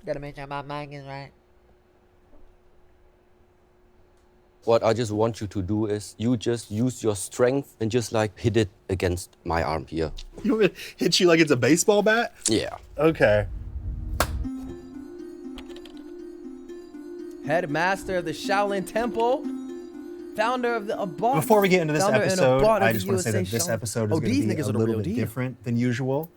Gotta make sure my mic is right. What I just want you to do is you just use your strength and just like hit it against my arm here. You want me to hit you like it's a baseball bat? Yeah. Okay. Headmaster of the Shaolin Temple, founder of the Abad. Before we get into this founder and episode, Abad of I the just want to say that USA this Shaolin. episode is going these to be niggas a are the little real bit deal. different than usual.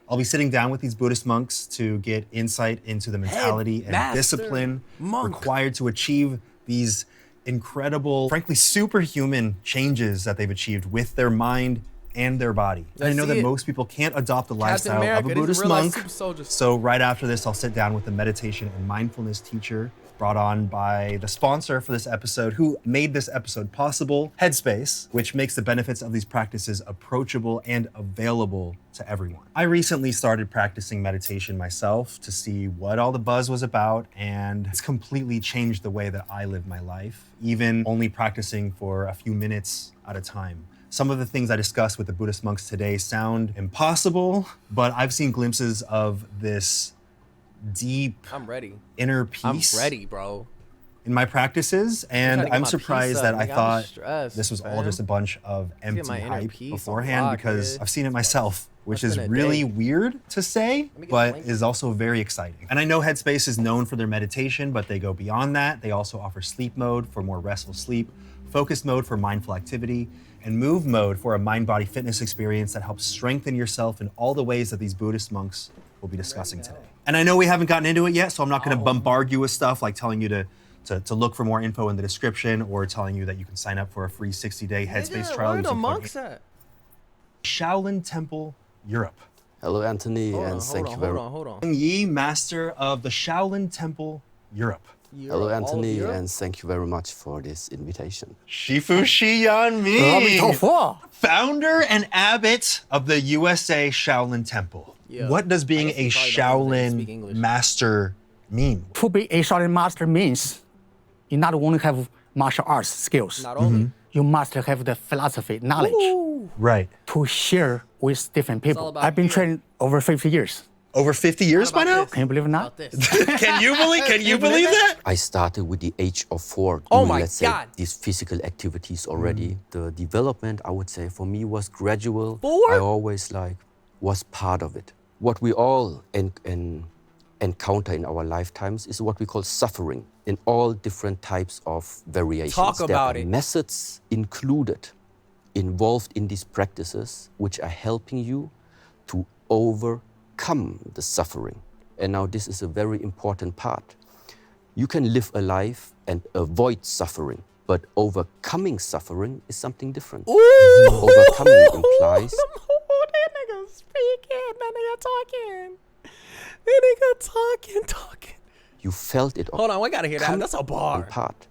I'll be sitting down with these Buddhist monks to get insight into the mentality and Headmaster discipline monk. required to achieve these incredible, frankly, superhuman changes that they've achieved with their mind and their body. And I know that most people can't adopt the lifestyle of a Buddhist monk. So right after this, I'll sit down with a meditation and mindfulness teacher brought on by the sponsor for this episode, who made this episode possible, Headspace, which makes the benefits of these practices approachable and available to everyone. I recently started practicing meditation myself to see what all the buzz was about, and it's completely changed the way that I live my life, even only practicing for a few minutes at a time. Some of the things I discussed with the Buddhist monks today sound impossible, but I've seen glimpses of this deep inner peace. I'm ready, bro. In my practices, and I'm surprised that I thought this was all just a bunch of empty hype beforehand, because I've seen it myself, which is really weird to say, but is also very exciting. And I know Headspace is known for their meditation, but they go beyond that. They also offer sleep mode for more restful sleep, focus mode for mindful activity, and move mode for a mind-body fitness experience that helps strengthen yourself in all the ways that these Buddhist monks will be discussing today. And I know we haven't gotten into it yet, so I'm not gonna bombard you with stuff like telling you to look for more info in the description, or telling you that you can sign up for a free 60-day Headspace trial. Where are the monks at? Shaolin Temple, Europe. Hello, Anthony, and thank you very much. Hold on. Yi, master of the Shaolin Temple, Europe. Hello, Anthony, and thank you very much for this invitation. Shifu Shiyan Mi, founder and abbot of the USA Shaolin Temple. What does being a Shaolin master mean? To be a Shaolin master means you not only have martial arts skills, Not only. you must have the philosophy, knowledge Right. to share with different people. about I've been you. trained over 50 years. Over 50 years by now? Can you believe it not? About this. Can you believe that? I started with the age of 4 Oh doing, my let's say, God. these physical activities already. The development, I would say, for me was gradual. 4? I always was part of it. What we all encounter in our lifetimes is what we call suffering in all different types of variations. Talk about there are it. methods included, involved in these practices, which are helping you to overcome the suffering. And now this is a very important part. You can live a life and avoid suffering, but overcoming suffering is something different. Overcoming implies That nigga speaking. That nigga talking. That nigga talking. you felt it. Hold on, we gotta hear that. That's a bar. Part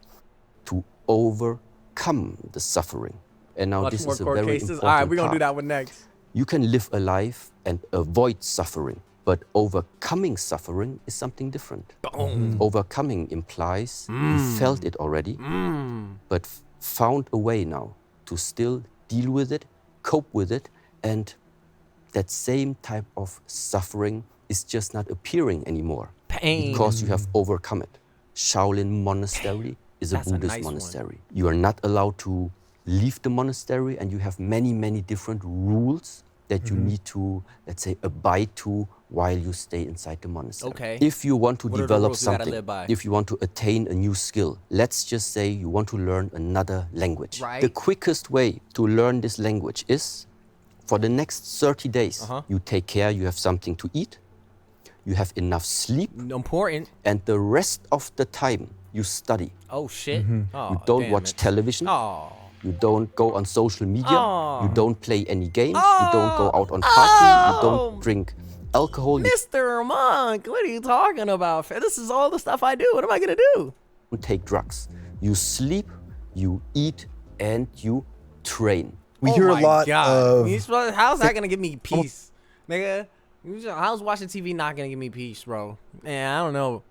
to overcome the suffering. And now Watch this more is a court very cases. important All right, we're gonna do part. that one next. You can live a life and avoid suffering, but overcoming suffering is something different. Overcoming implies you felt it already, but found a way now to still deal with it, cope with it, and that same type of suffering is just not appearing anymore. Pain. Because you have overcome it. Shaolin Monastery is a That's a Buddhist nice one. monastery. You are not allowed to leave the monastery, and you have many, many different rules that you need to, let's say, abide to while you stay inside the monastery. Okay. If you want to What are the develop rules we gotta something, live by? if you want to attain a new skill, let's just say you want to learn another language. Right. The quickest way to learn this language is for the next 30 days, you take care, you have something to eat, you have enough sleep, Important. and the rest of the time you study. Oh shit. Oh, You don't damn watch it. television. Oh. You don't go on social media. Oh. You don't play any games. You don't go out on party. You don't drink alcohol. You Mr. Monk, what are you talking about? This is all the stuff I do. What am I gonna do? don't take drugs. You sleep, you eat, and you train. We hear a lot of... How's that gonna give me peace, nigga? How's watching TV not gonna give me peace, bro? Man, I don't know.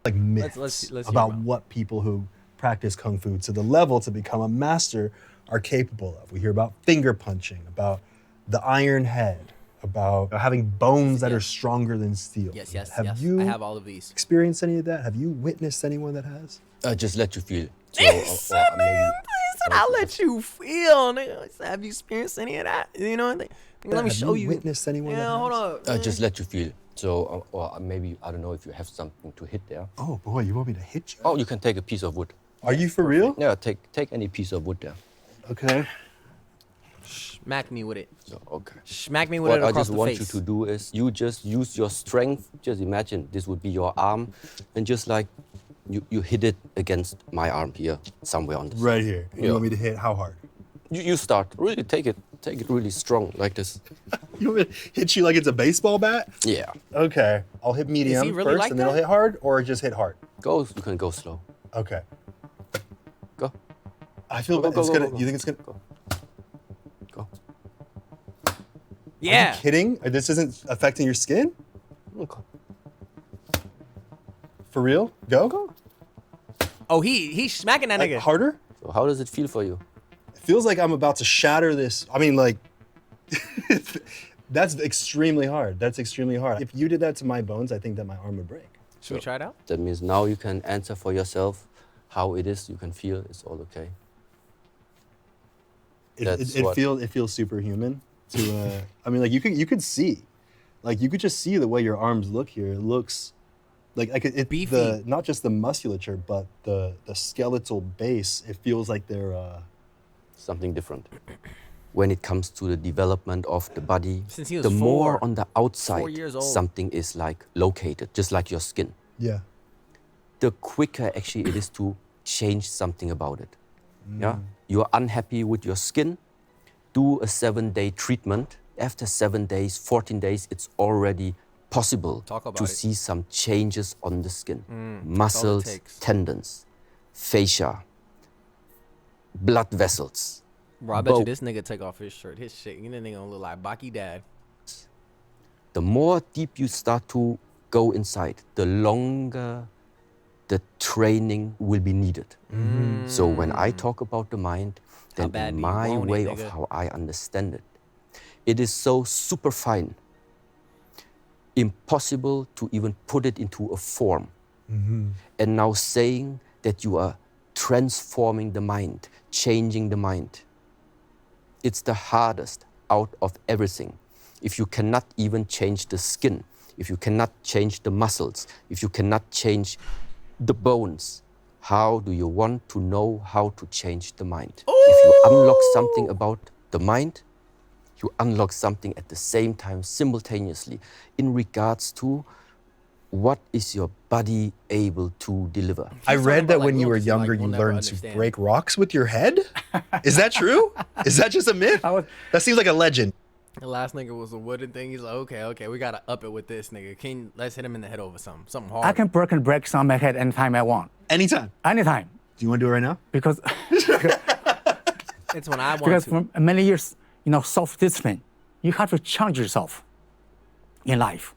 like myths let's hear about about it. what people who practice kung fu to the level to become a master are capable of. We hear about finger punching, about the iron head, about having bones that are stronger than steel. Yes, yes, Have yes. you I have all of these. experienced any of that? Have you witnessed anyone that has? Just let you feel. So, He said, I'll let you feel, nigga. He said, have you experienced any of that? You know, nigga, let me Have show you you. witnessed anyone that Yeah, hold has? on. just let you feel. So, or maybe, I don't know if you have something to hit there. Oh boy, you want me to hit you? Oh, you can take a piece of wood. Are you for real? Yeah, take any piece of wood there. Okay. Smack me with it. So, okay. Smack me with What it I across just the want face. you to do is you just use your strength. Just imagine this would be your arm, and just like you hit it against my arm here, somewhere on this. Right here. You Yeah. want me to hit how hard? You start really take it really strong like this. You want me to hit you like it's a baseball bat? Yeah. Okay. I'll hit medium really first, like and then I'll that? hit hard, or just hit hard. You can go slow. Okay. Go. I feel Go, it's go, gonna. go, go. You think it's gonna? Go. Yeah. Are you kidding? This isn't affecting your skin? Okay. For real? Go. Go. Oh, he's smacking that Like, nigga. harder? So how does it feel for you? It feels like I'm about to shatter this. I mean, like, that's extremely hard. That's extremely hard. If you did that to my bones, I think that my arm would break. Should we try it out? That means now you can answer for yourself how it is. You can feel it's all okay. It feels superhuman. I mean, like you could see, like you could just see the way your arms look here. It looks like Beefy. not just the musculature, but the skeletal base. It feels like they're. Something different. When it comes to the development of the body, Since he was the more 4 on the outside years old. something is like located, just like your skin, Yeah. the quicker actually it is to change something about it. Yeah, you're unhappy with your skin, do a 7-day treatment. After 7 days, 14 days, it's already possible Talk about to it. see some changes on the skin. all it Muscles, takes. tendons, fascia, blood vessels. Bro, I bet you Bo- this nigga take off his shirt. His shit. You know, nigga gonna look like Baki Dad. The more deep you start to go inside, the longer the training will be needed. So when I talk about the mind, then bad in do you my want it, way of nigga? how I understand it, it is so super fine, impossible to even put it into a form. And now saying that you are transforming the mind, changing the mind, it's the hardest out of everything. If you cannot even change the skin, if you cannot change the muscles, if you cannot change the bones, how do you want to know how to change the mind? If you unlock something about the mind, you unlock something at the same time simultaneously in regards to what is your body able to deliver. I talking read that about, when like, you were looks, younger, like, you we'll never learned to understand. break rocks with your head. Is that true? Is that just a myth? That seems like a legend. The last nigga was a wooden thing. He's like, okay, we gotta up it with this nigga. Let's hit him in the head over something hard. I can break some of my head anytime I want. Anytime. Anytime. Do you want to do it right now? Because It's when I want because to. for many years, self-discipline, you have to challenge yourself in life.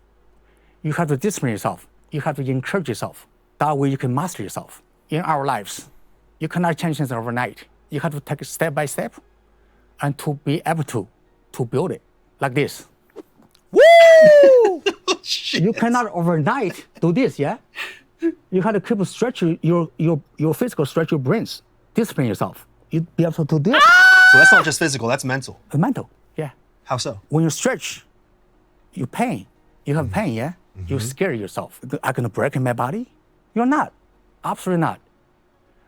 You have to discipline yourself. You have to encourage yourself. That way you can master yourself. In our lives, you cannot change things overnight. You have to take it step by step and to be able to build it like this. Woo! You cannot overnight do this, yeah? You have to keep stretching your physical, stretch your brains, discipline yourself. You be able to do this. So that's not just physical, that's mental. Mental, yeah. How so? When you stretch, you pain. You have pain, yeah? You scare yourself. I'm gonna break in my body? You're not. Absolutely not.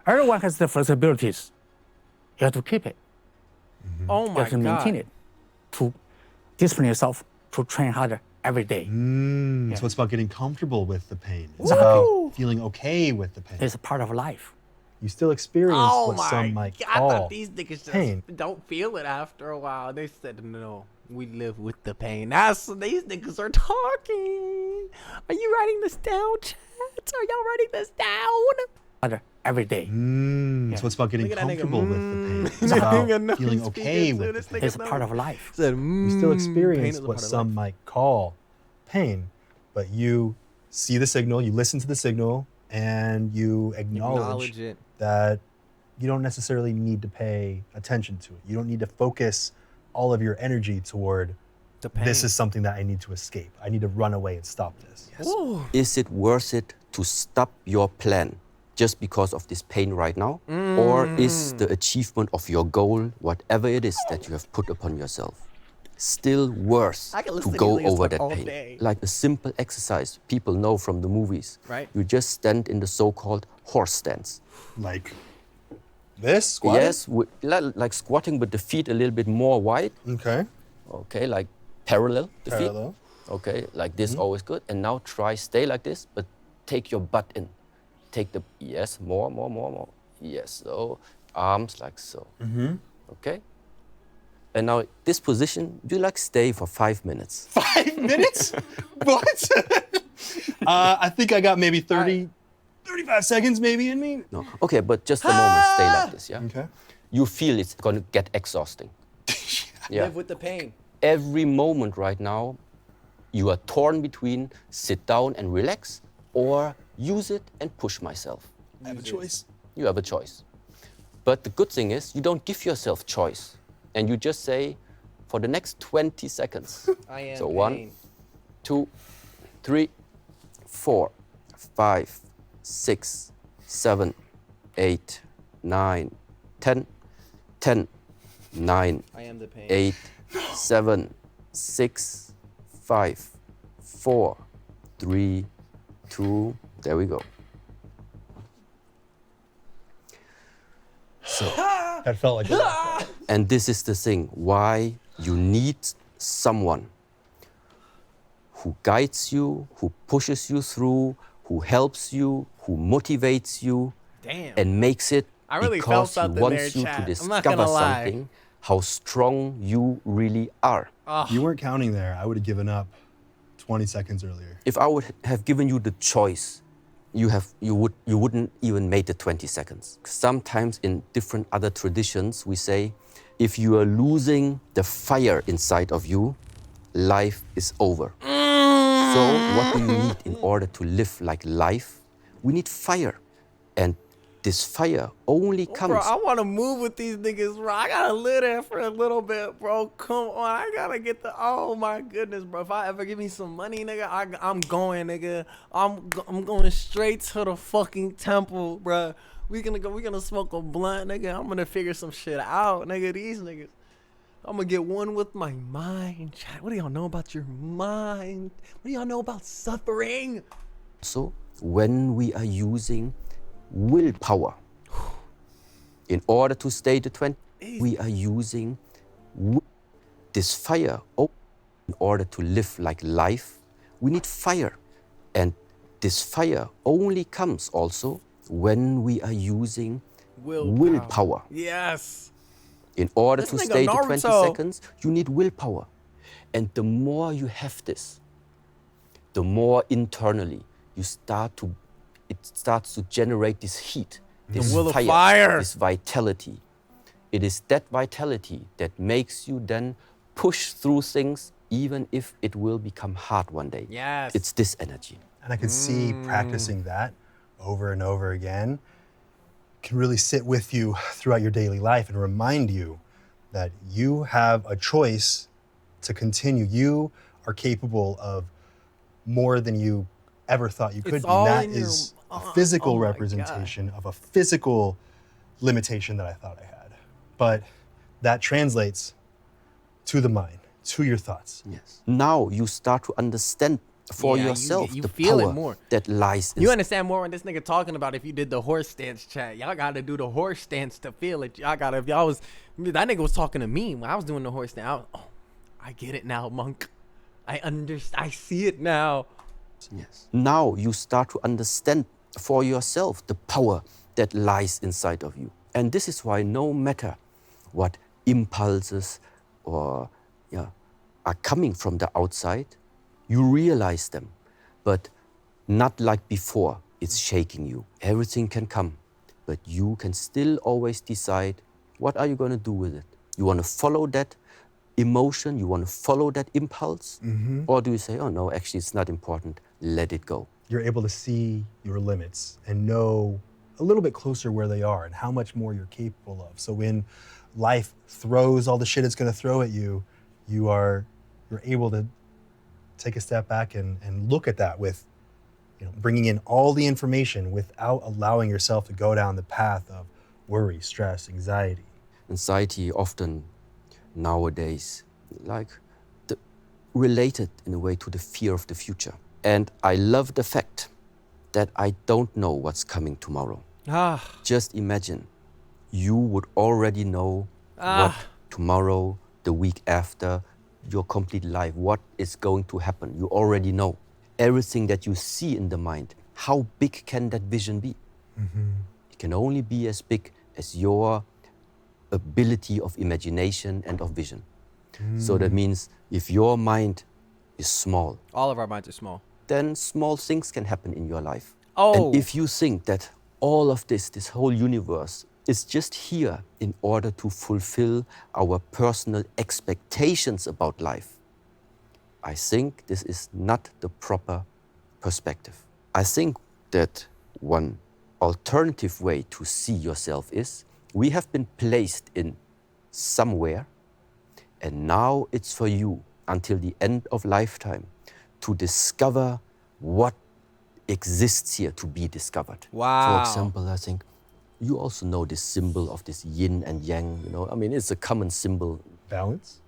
Everyone has the flexibilities. You have to keep it. Oh You my have to god. maintain it. To discipline yourself to train harder every day. So it's about getting comfortable with the pain. It's Exactly. about feeling okay with the pain. It's a part of life. You still experience Oh what my some might god. I call thought these niggas just pain. don't feel it after a while. They said, no, we live with the pain. That's these niggas are talking. Are you writing this down, chat? Are y'all writing this down? Harder every day. So it's about getting Look at that nigga. comfortable with the pain. It's Nigga, no, about feeling he's okay speaking with to the this pain. nigga. It's a part of life. Said, You still pain experience is a what part of some life. might call pain, but you see the signal, you listen to the signal, and you acknowledge it. that you don't necessarily need to pay attention to it. You don't need to focus all of your energy toward this is something that I need to escape. I need to run away and stop this. Yes. Is it worth it to stop your plan just because of this pain right now? Or is the achievement of your goal, whatever it is that you have put upon yourself, still worth to go over that pain? Day. Like a simple exercise people know from the movies. Right. You just stand in the so-called horse stance. Like this? Squatting? Yes, like squatting with the feet a little bit more wide. Okay. Okay, like parallel the Parallel. feet. Okay, like this, always good. And now stay like this, but take your butt in. Take the, yes, more. Yes, so arms like so. Okay? And now this position, you like stay for 5 minutes. 5 minutes? What? I think I got maybe 35 seconds maybe in me. No, okay, but just a moment, stay like this, yeah? Okay. You feel it's gonna get exhausting. Yeah. Live with the pain. Every moment right now, you are torn between sit down and relax or use it and push myself. I have a choice. You have a choice. But the good thing is you don't give yourself choice. And you just say, for the next 20 seconds. I am So pain. 1, 2, 3, 4, 5, 6, 7, 8, 9, 10, 10, 9, I am the pain. 8, 7, 6, 5, 4, 3, 2, there we go. So, That felt like a and this is the thing, why you need someone who guides you, who pushes you through, who helps you, who motivates you, Damn. and makes it I really felt because he something wants there, you chat. to I'm not discover gonna lie. something, how strong you really are. You weren't counting there. I would have given up 20 seconds earlier. If I would have given you the choice, you wouldn't even make the 20 seconds. Sometimes in different other traditions, we say, if you are losing the fire inside of you, life is over. So what do you need in order to live like life? We need fire. And this fire only comes. Bro, I want to move with these niggas, bro. I gotta live there for a little bit, bro. Come on, I gotta get the. Oh my goodness, bro. If I ever give me some money, nigga, I'm going, nigga. I'm going straight to the fucking temple, bro. We gonna smoke a blunt, nigga. I'm gonna figure some shit out, nigga. These niggas. I'm gonna get one with my mind. Chat, what do y'all know about your mind? What do y'all know about suffering? So when we are using willpower in order to stay the 20, we are using this fire in order to live like life. We need fire. And this fire only comes also when we are using willpower. Yes. In order This to nigga stay the 20 Naruto. seconds, you need willpower. And the more you have this, the more internally it starts to generate this heat, this will of fire. this vitality. It is that vitality that makes you then push through things even if it will become hard one day. Yes. It's this energy. And I could see practicing that over and over again can really sit with you throughout your daily life and remind you that you have a choice to continue. You are capable of more than you ever thought you could It's be. all And that in your- is a physical oh my representation of a physical limitation that I thought I had. But that translates to the mind, to your thoughts. Yes. Now you start to understand for Yeah, you yourself you the feel it power more. that lies in You understand more when this nigga talking about if you did the horse stance, chat. Y'all gotta do the horse stance to feel it. Y'all gotta, if y'all was, that nigga was talking to me when I was doing the horse stance. I get it now, monk. I see it now. Yes. Now you start to understand for yourself the power that lies inside of you. And this is why no matter what impulses or are coming from the outside, you realize them, but not like before. It's shaking you. Everything can come, but you can still always decide, what are you going to do with it? You want to follow that emotion? You want to follow that impulse? Or do you say, oh no, actually it's not important, let it go? You're able to see your limits and know a little bit closer where they are and how much more you're capable of. So when life throws all the shit it's going to throw at you, you are you're able to take a step back and look at that with, bringing in all the information without allowing yourself to go down the path of worry, stress, anxiety. Anxiety often nowadays, related in a way to the fear of the future. And I love the fact that I don't know what's coming tomorrow. Just imagine, you would already know what tomorrow, the week after, your complete life, what is going to happen. You already know. Everything that you see in the mind, how big can that vision be? It can only be as big as your ability of imagination and of vision. So that means if your mind is small, all of our minds are small, then small things can happen in your life. Oh. And if you think that all of this whole universe is just here in order to fulfill our personal expectations about life, I think this is not the proper perspective. I think that one alternative way to see yourself is, we have been placed in somewhere, and now it's for you until the end of lifetime to discover what exists here to be discovered. Wow. For example, I think you also know this symbol of this yin and yang, I mean, it's a common symbol. Balance?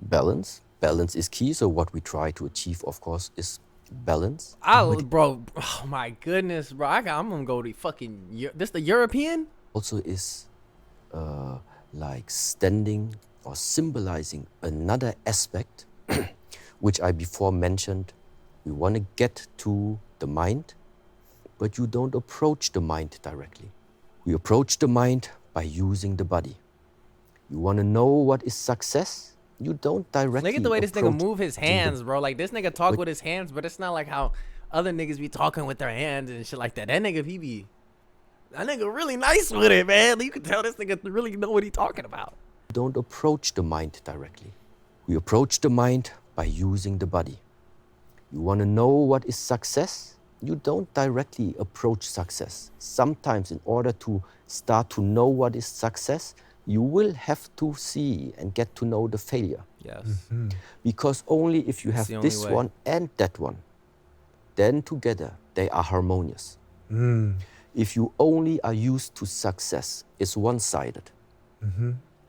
Balance. Balance is key. So what we try to achieve, of course, is balance. Bro, oh my goodness, bro. I'm gonna go to fucking, this the European? Also is like standing or symbolizing another aspect, which I before mentioned. We want to get to the mind, but you don't approach the mind directly. We approach the mind by using the body. You want to know what is success? You don't directly Look at the way this nigga move his approach hands, bro. Like, this nigga talk with his hands, but it's not like how other niggas be talking with their hands and shit like that. That nigga really nice with it, man. You can tell this nigga really know what he talking about. Don't approach the mind directly. We approach the mind by using the body. You want to know what is success? You don't directly approach success. Sometimes in order to start to know what is success, you will have to see and get to know the failure. Yes. Because only if you It's have the only this way. one and that one, then together they are harmonious. If you only are used to success, it's one-sided.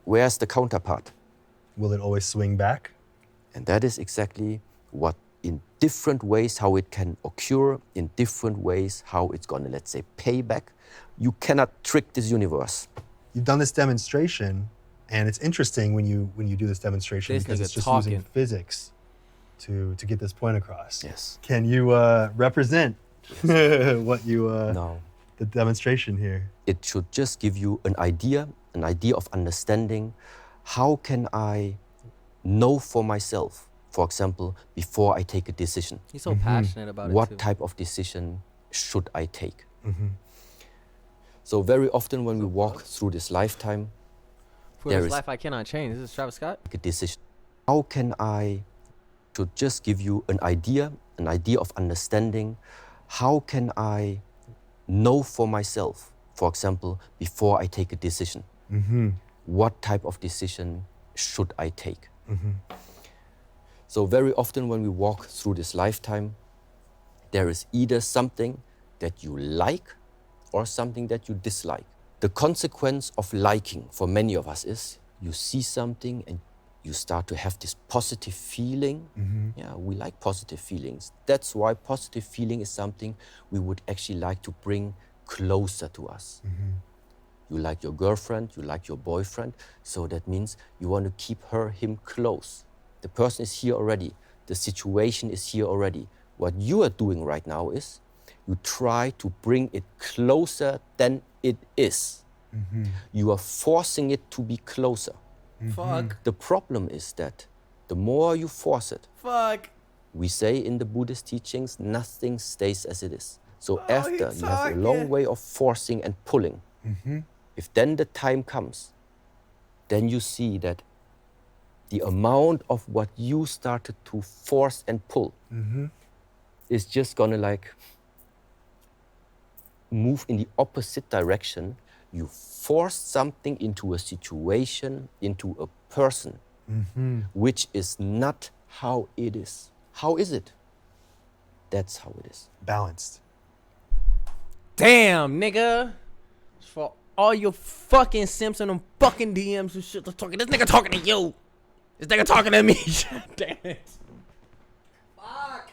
Where's the counterpart? Will it always swing back? And that is exactly what, in different ways, how it can occur, in different ways, how it's gonna, let's say, pay back. You cannot trick this universe. You've done this demonstration, and it's interesting when you do this demonstration, This because nigga it's just talking. using physics to get this point across. Yes. Can you represent what you No. the demonstration here? It should just give you an idea of understanding. How can I know for myself, for example, before I take a decision? He's so passionate about it, too. What type of decision should I take? So very often when we walk through this lifetime, For there this is life I cannot change. This is Travis Scott. a decision. How can I, should just give you an idea of understanding. How can I know for myself, for example, before I take a decision? What type of decision should I take? So very often when we walk through this lifetime, there is either something that you like or something that you dislike. The consequence of liking for many of us is you see something and you start to have this positive feeling. Yeah, we like positive feelings. That's why positive feeling is something we would actually like to bring closer to us. You like your girlfriend, you like your boyfriend, so that means you want to keep him close. The person is here already. The situation is here already. What you are doing right now is you try to bring it closer than it is. You are forcing it to be closer. Fuck. The problem is that the more you force it, Fuck. we say in the Buddhist teachings, nothing stays as it is. So after he you have a talking. long way of forcing and pulling, if then the time comes, then you see that the amount of what you started to force and pull is just gonna like move in the opposite direction. You force something into a situation, into a person, which is not how it is. How is it? That's how it is. Balanced. Damn, nigga. For all your fucking simps and them fucking DMs and shit, talking. This nigga talking to you. This nigga talking to me. Damn it. Fuck.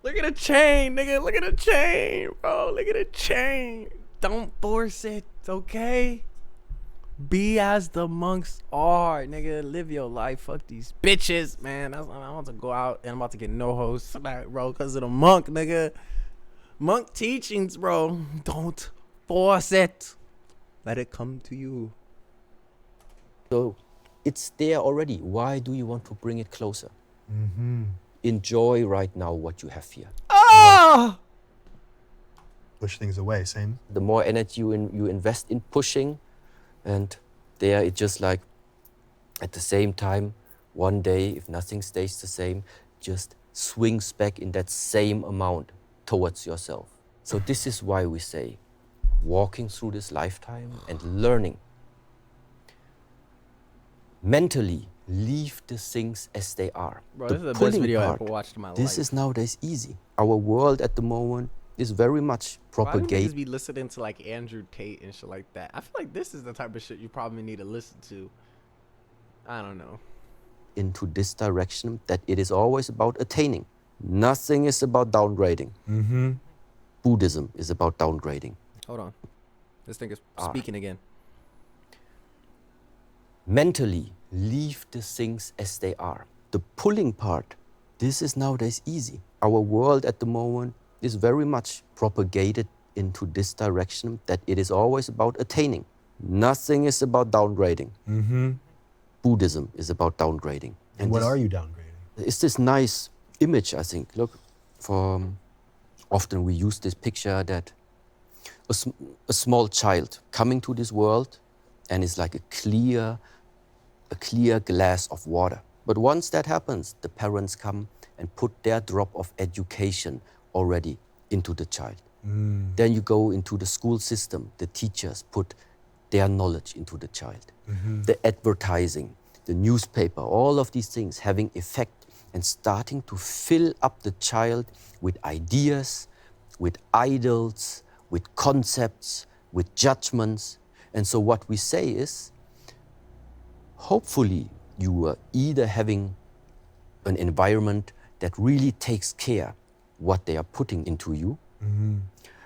Look at the chain, nigga. Look at the chain, bro. Look at the chain. Don't force it, okay? Be as the monks are, nigga. Live your life. Fuck these bitches, man. I want to go out and I'm about to get no host tonight, bro, because of the monk, nigga. Monk teachings, bro. Don't force it. Let it come to you. So it's there already. Why do you want to bring it closer? Enjoy right now what you have here. Ah! Push things away, same. The more energy you invest in pushing, and there it just like, at the same time, one day, if nothing stays the same, just swings back in that same amount towards yourself. So this is why we say, walking through this lifetime and learning. Mentally, leave the things as they are. Bro, The this is the best pulling video I part, ever watched in my life. This is nowadays easy. Our world at the moment is very much Why do propagated niggas be listening to like Andrew Tate and shit like that? I feel like this is the type of shit you probably need to listen to. I don't know. into this direction, that it is always about attaining. Nothing is about downgrading. Buddhism is about downgrading. Hold on. This thing is speaking again. Mentally, leave the things as they are. The pulling part, this is nowadays easy. Our world at the moment is very much propagated into this direction, that it is always about attaining. Nothing is about downgrading. Buddhism is about downgrading. And what this- are you downgrading? It's this nice image, I think. Look, often we use this picture that a small child coming to this world and is like a clear glass of water. But once that happens, the parents come and put their drop of education already into the child. Then you go into the school system, the teachers put their knowledge into the child. The advertising, the newspaper, all of these things having effect and starting to fill up the child with ideas, with idols, with concepts, with judgments. And so what we say is, hopefully you are either having an environment that really takes care what they are putting into you,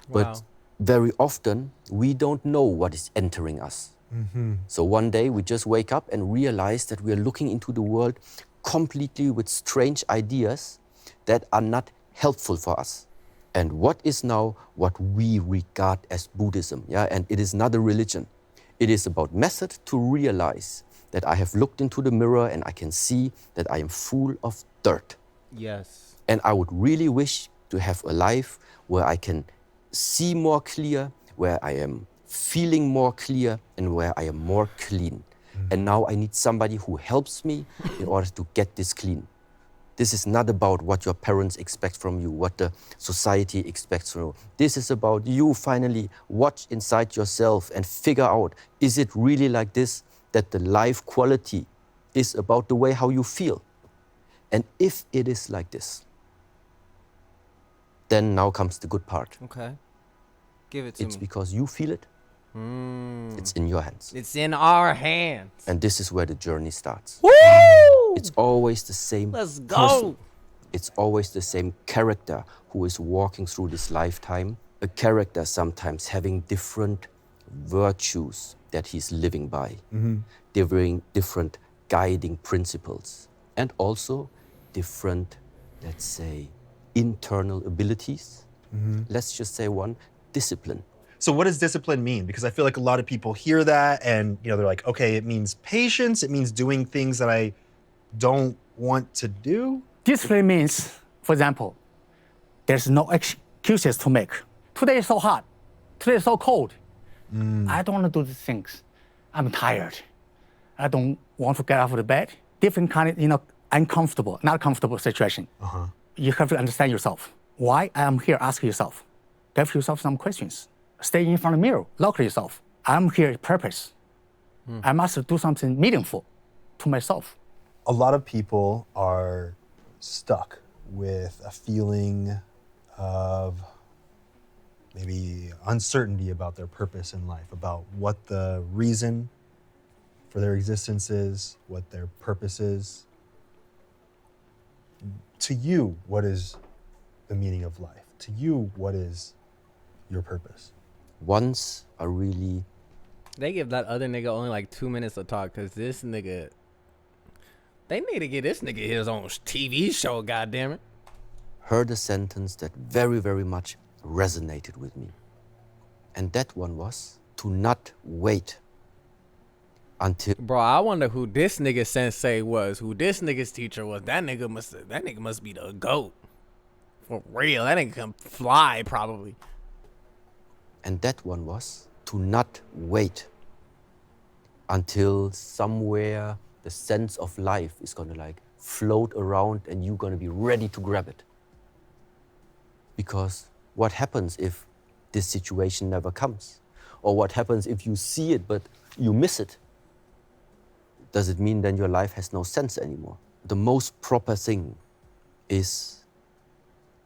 but Wow. very often we don't know what is entering us. So one day we just wake up and realize that we are looking into the world completely with strange ideas that are not helpful for us. And what is now what we regard as Buddhism? Yeah, and it is not a religion. It is about method to realize that I have looked into the mirror and I can see that I am full of dirt. Yes. And I would really wish to have a life where I can see more clear, where I am feeling more clear, and where I am more clean. And now I need somebody who helps me in order to get this clean. This is not about what your parents expect from you, what the society expects from you. This is about you finally watch inside yourself and figure out, is it really like this, that the life quality is about the way how you feel? And if it is like this, then now comes the good part. Okay. Give it to It's me. because you feel it. It's in your hands. It's in our hands. And this is where the journey starts. Woo! It's always the same Let's go. person. It's always the same character who is walking through this lifetime. A character sometimes having different virtues that he's living by, different guiding principles, and also different, let's say, internal abilities. Let's just say one, discipline. So what does discipline mean? Because I feel like a lot of people hear that and they're like, okay, it means patience, it means doing things that I don't want to do. Discipline means, for example, there's no excuses to make. Today is so hot. Today is so cold. I don't want to do these things. I'm tired. I don't want to get out of the bed. Different kind of, uncomfortable, not comfortable situation. You have to understand yourself. Why I am here, ask yourself. Give yourself some questions. Stay in front of the mirror, look at yourself. I'm here purpose. I must do something meaningful to myself. A lot of people are stuck with a feeling of maybe uncertainty about their purpose in life, about what the reason for their existence is, what their purpose is. To you, what is the meaning of life? To you, what is your purpose? Once I really They give that other nigga only like 2 minutes to talk because this nigga, they need to get this nigga his own TV show, goddammit. heard a sentence that very, very much resonated with me. And that one was to not wait until Bro, I wonder who this nigga sensei was, who this nigga's teacher was. That nigga must be the GOAT. For real. That nigga can fly probably. and that one was to not wait until somewhere the sense of life is gonna like float around and you're gonna be ready to grab it. Because what happens if this situation never comes? Or what happens if you see it but you miss it? Does it mean then your life has no sense anymore? The most proper thing is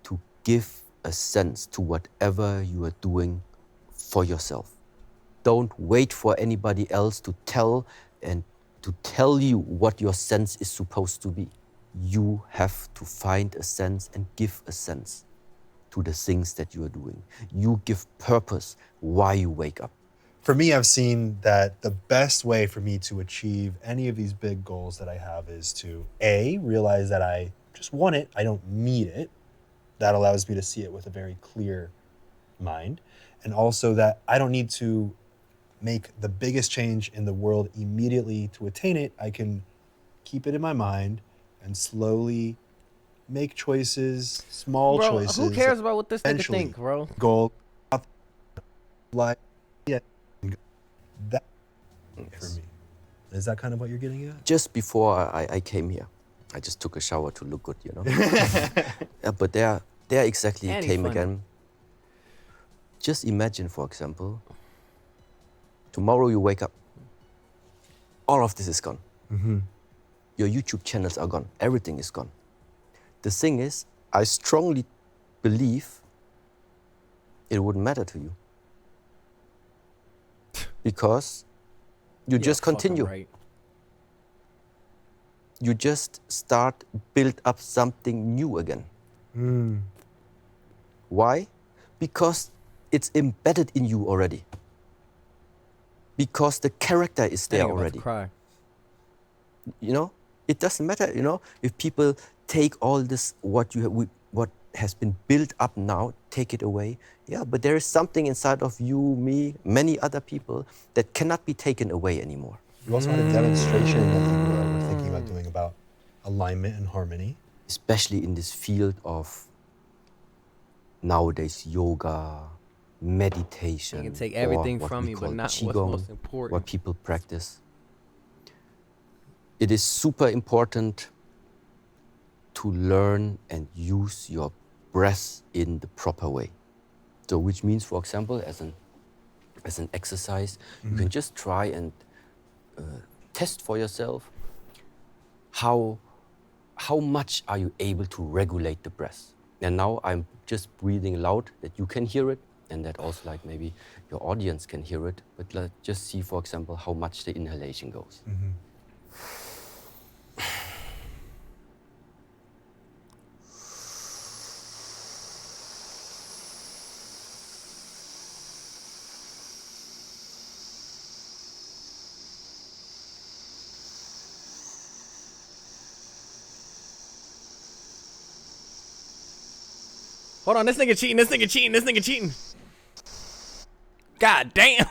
to give a sense to whatever you are doing for yourself. Don't wait for anybody else to tell you what your sense is supposed to be. You have to find a sense and give a sense to the things that you are doing. You give purpose why you wake up. For me, I've seen that the best way for me to achieve any of these big goals that I have is to A, realize that I just want it, I don't need it. That allows me to see it with a very clear mind. And also that I don't need to make the biggest change in the world immediately to attain it. I can keep it in my mind and slowly make choices, small Bro, choices. who cares about what this nigga eventually think, bro? Goal, like, yeah, that for me. Is that kind of what you're getting at? Just before I came here, I just took a shower to look good, you know. Yeah, but there exactly And he's came funny. again. Just imagine, for example, tomorrow you wake up. All of this is gone. Your YouTube channels are gone. Everything is gone. The thing is, I strongly believe it wouldn't matter to you. Because you just fucking continue. right. You just start build up something new again. Why? Because it's embedded in you already. Because the character is That there nigga about to already. cry. You know, it doesn't matter. You know, if people take all this what has been built up now, take it away. Yeah, but there is something inside of you, me, many other people that cannot be taken away anymore. You also had a demonstration that you were thinking about doing about alignment and harmony. Especially in this field of nowadays yoga, meditation. You can take or everything what from we you, but call not what's qigong, most important. what people practice. It is super important to learn and use your breath in the proper way. So which means, for example, as an exercise, you can just try and test for yourself how much are you able to regulate the breath. And now I'm just breathing loud that you can hear it and that also like maybe your audience can hear it. But let's just see, for example, how much the inhalation goes. Hold on, this nigga cheating. God damn.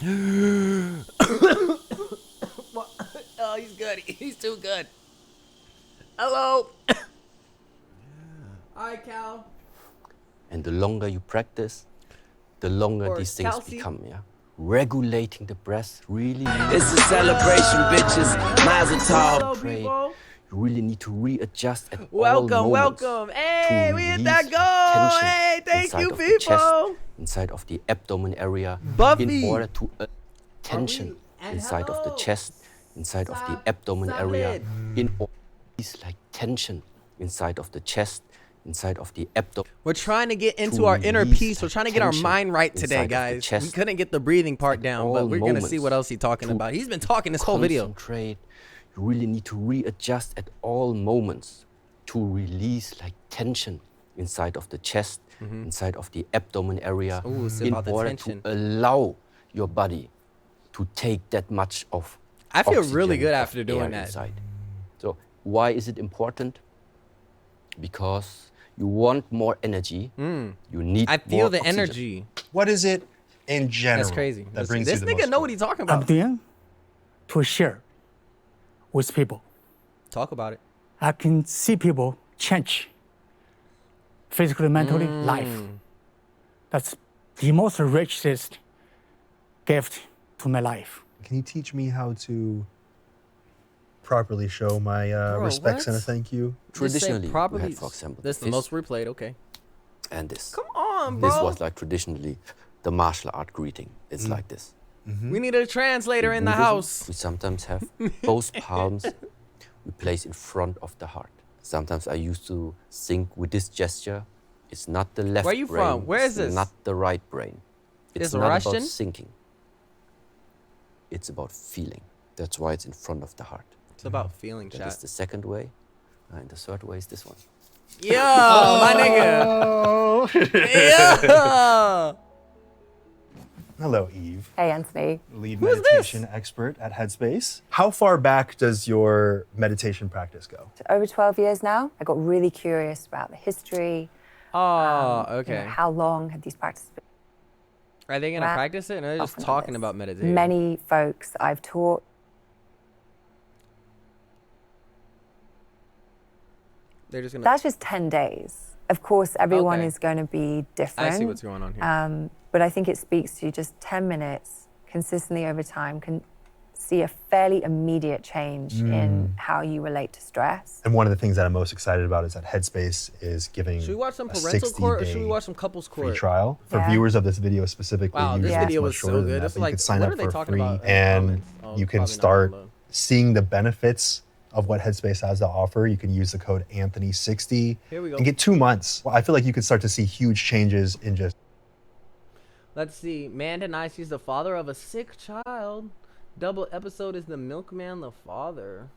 Oh, he's good. He's too good. Hello. Hi, Cal. And the longer you practice, the longer Or these things Kelsey. become, yeah? Regulating the breath really It's a celebration, bitches. Mazel Hello, tov. pray. people. You really need to readjust at all Welcome, moments welcome. to Hey, we hit release that goal. tension Hey, thank inside you, of the chest, people. inside of the abdomen area, Buffy. in order to tension and inside of the hello. chest, inside of the Sa- abdomen area, Sabit. in order to release like tension inside of the chest, inside of the abdomen. We're trying to get into To our inner release peace. We're that trying to get our tension mind right today, inside of the guys. We chest couldn't get the breathing part down, but all we're going to see moments what else he's talking to about. He's been talking this whole video. Concentrate. You really need to readjust at all moments to release like tension inside of the chest, inside of the abdomen area, Ooh, it's in about the order tension. to allow your body to take that much of I feel really oxygen, good of after doing air that. inside. So why is it important? Because you want more energy. You need I feel more the oxygen. energy. What is it in general That's crazy. that brings This you the nigga most know joy? what he's talking I'm about. doing to share with people. Talk about it. I can see people change physically, mentally, life. That's the most richest gift to my life. Can you teach me how to properly show my respects and a what? thank you? Just say Traditionally, we properly. had, for example, This is the fist most replayed. Okay. and this. Come on, bro. This was like traditionally the martial art greeting. It's like this. We need a translator in the Buddhism, house. We sometimes have both palms we place in front of the heart. Sometimes I used to think with this gesture, it's not the left Where you brain. from? Where is it's this? not the right brain. It's This not Russian? about thinking. It's about feeling. That's why it's in front of the heart. It's about feeling, That is chat. the second way. And the third way is this one. Yo, my nigga. Yeah. Hello, Eve, Hey, Anthony. lead Who's meditation expert at Headspace. How far back does your meditation practice go? Over 12 years now. I got really curious about the history. Oh, you know, okay. how long have these practices been? Are they gonna Ra- practice it? Or they're just often on talking this. about meditating. Many folks I've taught. They're just gonna. That's just 10 days. Of course, everyone Okay. is going to be different. I see what's going on here. But I think it speaks to just 10 minutes consistently over time can see a fairly immediate change in how you relate to stress. And one of the things that I'm most excited about is that Headspace is giving Should we watch some a parental court or 60-day should we watch some couples free court? trial. For Yeah. viewers of this video specifically, Wow, this usually video it's much was so shorter than good. that, It's but you like, can sign what up are they for talking free about in the and comments? Oh, you can probably not start gonna load. seeing the benefits of what Headspace has to offer. You can use the code Anthony60 Here we go. and get 2 months. Well, I feel like you could start to see huge changes in just Let's see. Man denies he's the father of a sick child. Double episode is the milkman the father.